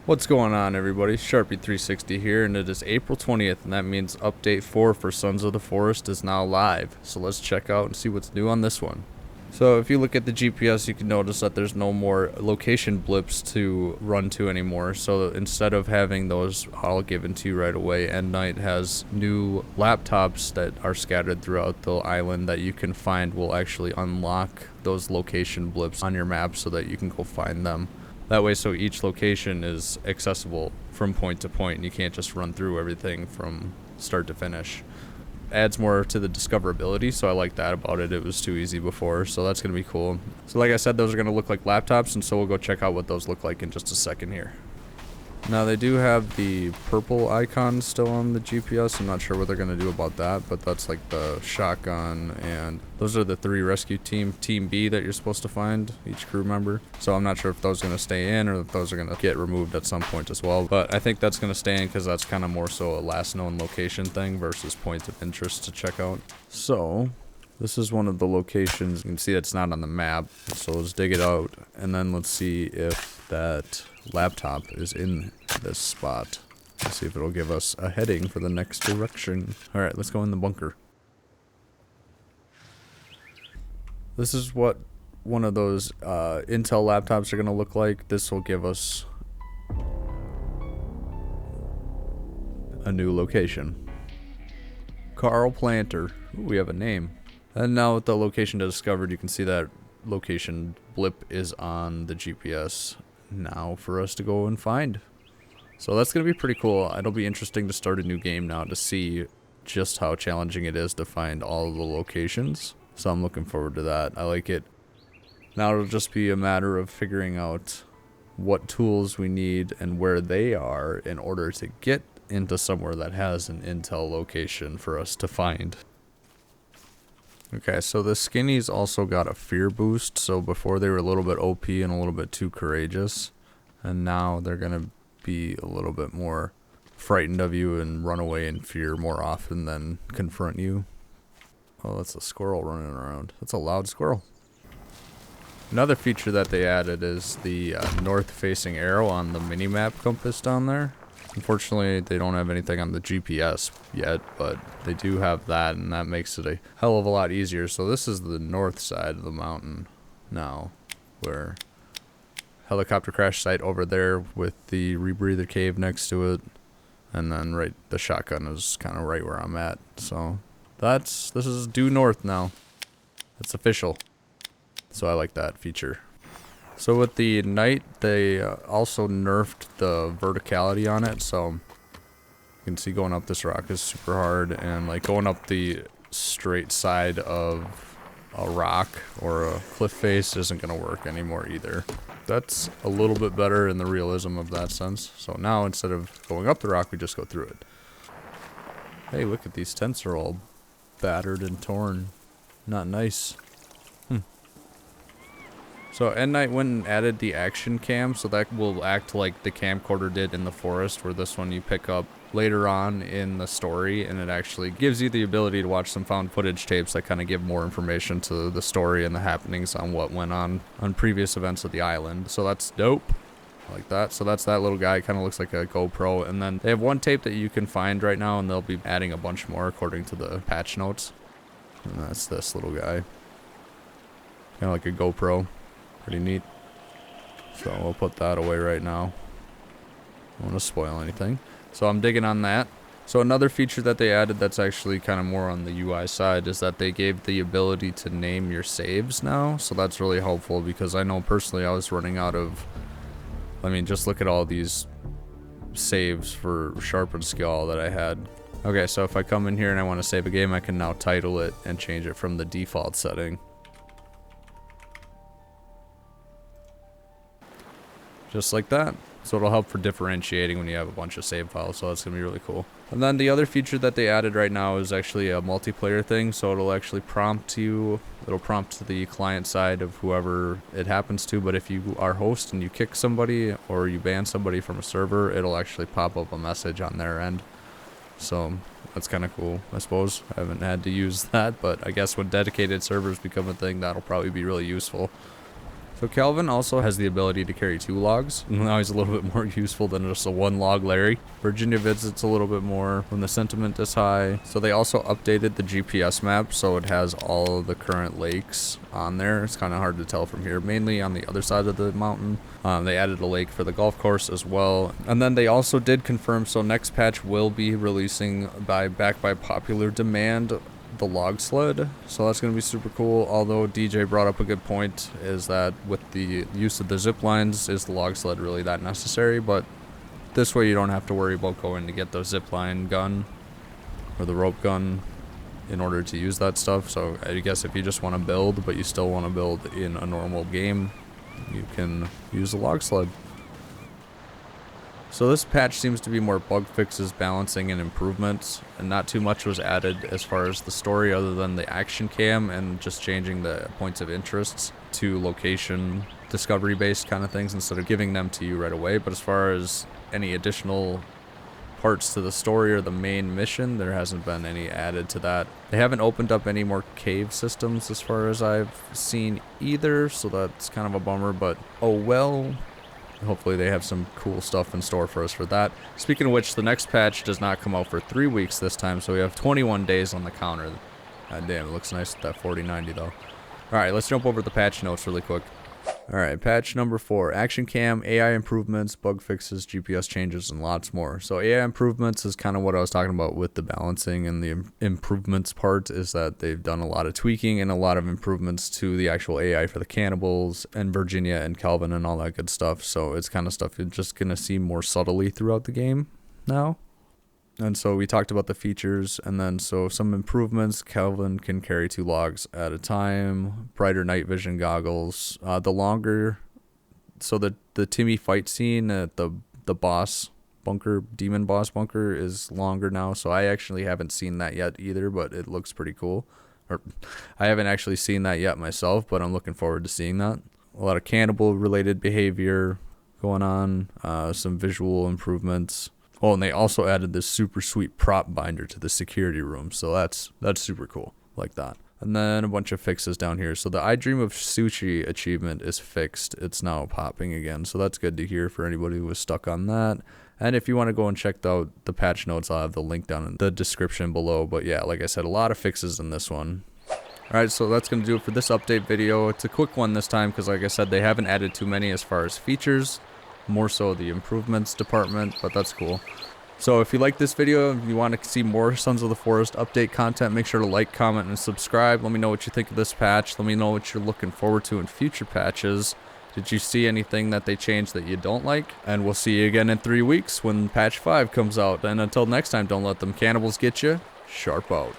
What's going on, everybody? Sharpie360 here, and it is April 20th, and that means Update 4 for Sons of the Forest is now live. So let's check out and see what's new on this one. So if you look at the GPS, you can notice that there's no more location blips to run to anymore. So instead of having those all given to you right away, Endnight has new laptops that are scattered throughout the island that you can find will actually unlock those location blips on your map so that you can go find them. That way, so each location is accessible from point to point, and you can't just run through everything from start to finish. Adds more to the discoverability, so I like that about it. It was too easy before, so that's going to be cool. So like I said, those are going to look like laptops, and so we'll go check out what those look like in just a second here. Now, they do have the purple icon still on the GPS. I'm not sure what they're going to do about that, but that's like the shotgun, and those are the 3 rescue Team B that you're supposed to find, each crew member. So I'm not sure if those are going to stay in or if those are going to get removed at some point as well. But I think that's going to stay in because that's kind of more so a last known location thing versus points of interest to check out. So this is one of the locations. You can see it's not on the map, so let's dig it out, and then let's see if that laptop is in this spot. Let's see if it'll give us a heading for the next direction. Alright, let's go in the bunker. This is what one of those Intel laptops are going to look like. This will give us a new location. Carl Planter. Ooh, we have a name. And now with the location discovered, you can see that location blip is on the GPS now for us to go and find. So that's going to be pretty cool. It'll be interesting to start a new game now to see just how challenging it is to find all of the locations. So I'm looking forward to that. I like it. Now it'll just be a matter of figuring out what tools we need and where they are in order to get into somewhere that has an intel location for us to find. Okay, so the skinnies also got a fear boost. So before they were a little bit OP and a little bit too courageous, and now they're gonna be a little bit more frightened of you and run away in fear more often than confront you. Oh, that's a squirrel running around. That's a loud squirrel. Another feature that they added is the north-facing arrow on the mini-map compass down there. Unfortunately, they don't have anything on the GPS yet, but they do have that, and that makes it a hell of a lot easier. So this is the north side of the mountain now, where helicopter crash site over there with the rebreather cave next to it, and then right, the shotgun is kind of right where I'm at. So this is due north now. It's official. So I like that feature. So with the night, they also nerfed the verticality on it, so you can see going up this rock is super hard, and like going up the straight side of a rock or a cliff face isn't going to work anymore either. That's a little bit better in the realism of that sense. So now instead of going up the rock, we just go through it. Hey, look at these tents are all battered and torn. Not nice. So Endnight went and added the action cam, so that will act like the camcorder did in the forest, where this one you pick up later on in the story, and it actually gives you the ability to watch some found footage tapes that kind of give more information to the story and the happenings on what went on previous events of the island. So that's dope. I like that. So that's that little guy. Kind of looks like a GoPro. And then they have one tape that you can find right now, and they'll be adding a bunch more according to the patch notes. And that's this little guy. Kind of like a GoPro. Pretty neat. So we'll put that away right now. I don't want to spoil anything. So I'm digging on that. So another feature that they added that's actually kind of more on the UI side is that they gave the ability to name your saves now. So that's really helpful because I know personally I was running out of... I mean, just look at all these saves for sharpened skill that I had. Okay, so if I come in here and I want to save a game, I can now title it and change it from the default setting. Just like that. So it'll help for differentiating when you have a bunch of save files, so that's going to be really cool. And then the other feature that they added right now is actually a multiplayer thing, so it'll actually prompt you, it'll prompt the client side of whoever it happens to, but if you are host and you kick somebody or you ban somebody from a server, it'll actually pop up a message on their end. So that's kind of cool, I suppose. I haven't had to use that, but I guess when dedicated servers become a thing, that'll probably be really useful. So Calvin also has the ability to carry 2 logs. Now he's a little bit more useful than just a 1 log Larry. Virginia visits a little bit more when the sentiment is high. So they also updated the GPS map, so it has all of the current lakes on there. It's kind of hard to tell from here, mainly on the other side of the mountain. They added a lake for the golf course as well. And then they also did confirm, so next patch will be releasing back by popular demand, the log sled. So that's going to be super cool. Although DJ brought up a good point, is that with the use of the zip lines, is the log sled really that necessary? But this way you don't have to worry about going to get the zip line gun or the rope gun in order to use that stuff. So I guess if you just want to build, but you still want to build in a normal game, you can use the log sled. So this patch seems to be more bug fixes, balancing, and improvements, and not too much was added as far as the story other than the action cam and just changing the points of interests to location discovery based kind of things instead of giving them to you right away. But as far as any additional parts to the story or the main mission, there hasn't been any added to that. They haven't opened up any more cave systems as far as I've seen either, so that's kind of a bummer, but oh well. Hopefully they have some cool stuff in store for us for that. Speaking of which, the next patch does not come out for 3 weeks this time, so we have 21 days on the counter. God damn, it looks nice with that 4090 though. Alright, let's jump over the patch notes really quick. Alright, patch number 4. Action cam, AI improvements, bug fixes, GPS changes, and lots more. So AI improvements is kind of what I was talking about with the balancing, and the improvements part is that they've done a lot of tweaking and a lot of improvements to the actual AI for the cannibals and Virginia and Calvin and all that good stuff. So it's kind of stuff you're just going to see more subtly throughout the game now. And so we talked about the features, and then so some improvements. Calvin can carry 2 logs at a time, brighter night vision goggles, the longer, so the Timmy fight scene at the boss bunker, demon boss bunker, is longer now. So I actually haven't seen that yet either, but it looks pretty cool. Or I haven't actually seen that yet myself, but I'm looking forward to seeing that. A lot of cannibal related behavior going on, some visual improvements. Oh, and they also added this super sweet prop binder to the security room, so that's super cool, like that. And then a bunch of fixes down here. So the I Dream of Sushi achievement is fixed. It's now popping again, so that's good to hear for anybody who was stuck on that. And if you want to go and check out the patch notes, I'll have the link down in the description below. But yeah, like I said, a lot of fixes in this one. Alright, so that's going to do it for this update video. It's a quick one this time because, like I said, they haven't added too many as far as features. More so the improvements department, but that's cool. So if you like this video and you want to see more Sons of the Forest update content, make sure to like, comment, and subscribe. Let me know what you think of this patch. Let me know what you're looking forward to in future patches. Did you see anything that they changed that you don't like? And we'll see you again in 3 weeks when patch 5 comes out. And until next time, don't let them cannibals get you. Sharp out.